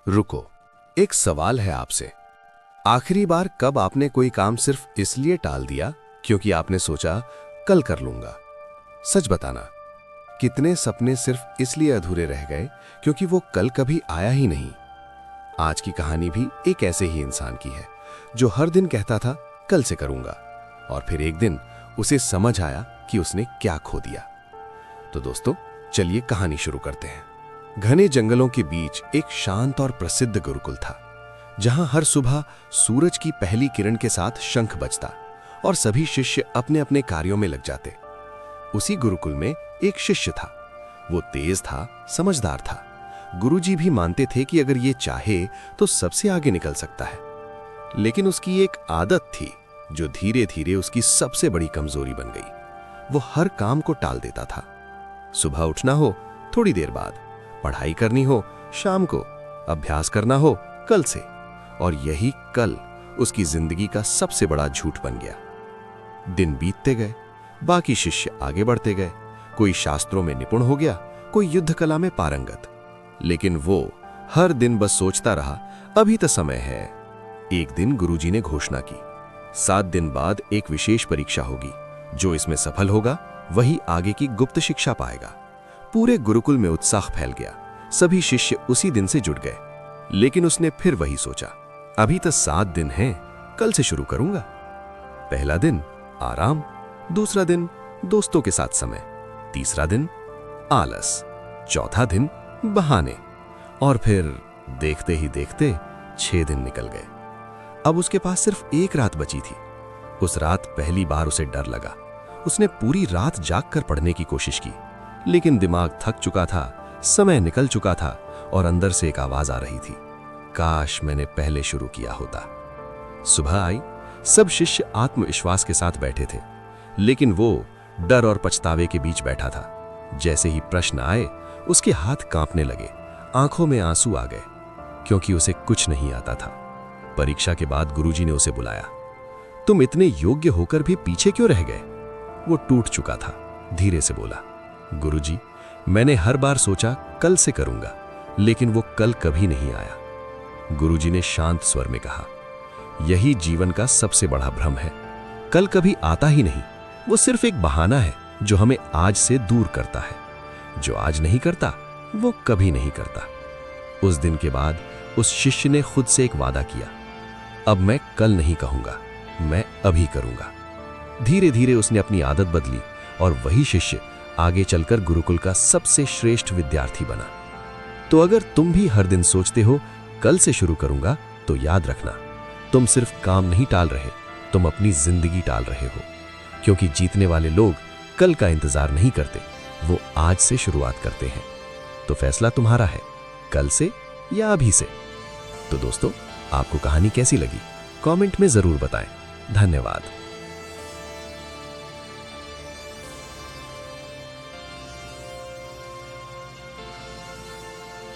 रुको, एक सवाल है आपसे। आखिरी बार कब आपने कोई काम सिर्फ इसलिए टाल दिया क्योंकि आपने सोचा कल कर लूंगा? सच बताना, कितने सपने सिर्फ इसलिए अधूरे रह गए क्योंकि वो कल कभी आया ही नहीं? आज की कहानी भी एक ऐसे ही इंसान की है जो हर दिन कहता था कल से करूंगा, और फिर एक दिन उसे समझ आया कि उसने क्या खो दिया। तो दोस्तों, चलिए कहानी शुरू करते हैं। घने जंगलों के बीच एक शांत और प्रसिद्ध गुरुकुल था, जहां हर सुबह सूरज की पहली किरण के साथ शंख बजता और सभी शिष्य अपने अपने कार्यों में लग जाते। उसी गुरुकुल में एक शिष्य था। वो तेज था, समझदार था। गुरुजी भी मानते थे कि अगर ये चाहे तो सबसे आगे निकल सकता है। लेकिन उसकी एक आदत थी जो धीरे धीरे उसकी सबसे बड़ी कमजोरी बन गई। वो हर काम को टाल देता था। सुबह उठना हो थोड़ी देर बाद, पढ़ाई करनी हो शाम को, अभ्यास करना हो कल से। और यही कल उसकी जिंदगी का सबसे बड़ा झूठ बन गया। दिन बीतते गए, बाकी शिष्य आगे बढ़ते गए। कोई शास्त्रों में निपुण हो गया, कोई युद्ध कला में पारंगत। लेकिन वो हर दिन बस सोचता रहा, अभी तो समय है। एक दिन गुरुजी ने घोषणा की, 7 दिन बाद एक विशेष परीक्षा होगी। जो इसमें सफल होगा वही आगे की गुप्त शिक्षा पाएगा। पूरे गुरुकुल में उत्साह फैल गया। सभी शिष्य उसी दिन से जुट गए। लेकिन उसने फिर वही सोचा, अभी तो 7 दिन हैं, कल से शुरू करूंगा। पहला दिन आराम, दूसरा दिन दोस्तों के साथ समय, तीसरा दिन आलस, चौथा दिन बहाने, और फिर देखते ही देखते 6 दिन निकल गए। अब उसके पास सिर्फ एक रात बची थी। उस रात पहली बार उसे डर लगा। उसने पूरी रात जागकर पढ़ने की कोशिश की, लेकिन दिमाग थक चुका था, समय निकल चुका था और अंदर से एक आवाज आ रही थी, काश मैंने पहले शुरू किया होता। सुबह आई, सब शिष्य आत्मविश्वास के साथ बैठे थे, लेकिन वो डर और पछतावे के बीच बैठा था। जैसे ही प्रश्न आए, उसके हाथ कांपने लगे, आंखों में आंसू आ गए, क्योंकि उसे कुछ नहीं आता था। परीक्षा के बाद गुरुजी ने उसे बुलाया। तुम इतने योग्य होकर भी पीछे क्यों रह गए? वो टूट चुका था, धीरे से बोला, गुरुजी, मैंने हर बार सोचा कल से करूंगा, लेकिन वो कल कभी नहीं आया। गुरुजी ने शांत स्वर में कहा, यही जीवन का सबसे बड़ा भ्रम है। कल कभी आता ही नहीं, वो सिर्फ एक बहाना है जो हमें आज से दूर करता है। जो आज नहीं करता वो कभी नहीं करता। उस दिन के बाद उस शिष्य ने खुद से एक वादा किया, अब मैं कल नहीं कहूंगा, मैं अभी करूंगा। धीरे धीरे उसने अपनी आदत बदली और वही शिष्य आगे चलकर गुरुकुल का सबसे श्रेष्ठ विद्यार्थी बना। तो अगर तुम भी हर दिन सोचते हो कल से शुरू करूंगा, तो याद रखना, तुम सिर्फ काम नहीं टाल रहे, तुम अपनी जिंदगी टाल रहे हो। क्योंकि जीतने वाले लोग कल का इंतजार नहीं करते, वो आज से शुरुआत करते हैं। तो फैसला तुम्हारा है, कल से या अभी से। तो दोस्तों, आपको कहानी कैसी लगी कमेंट में जरूर बताएं। धन्यवाद।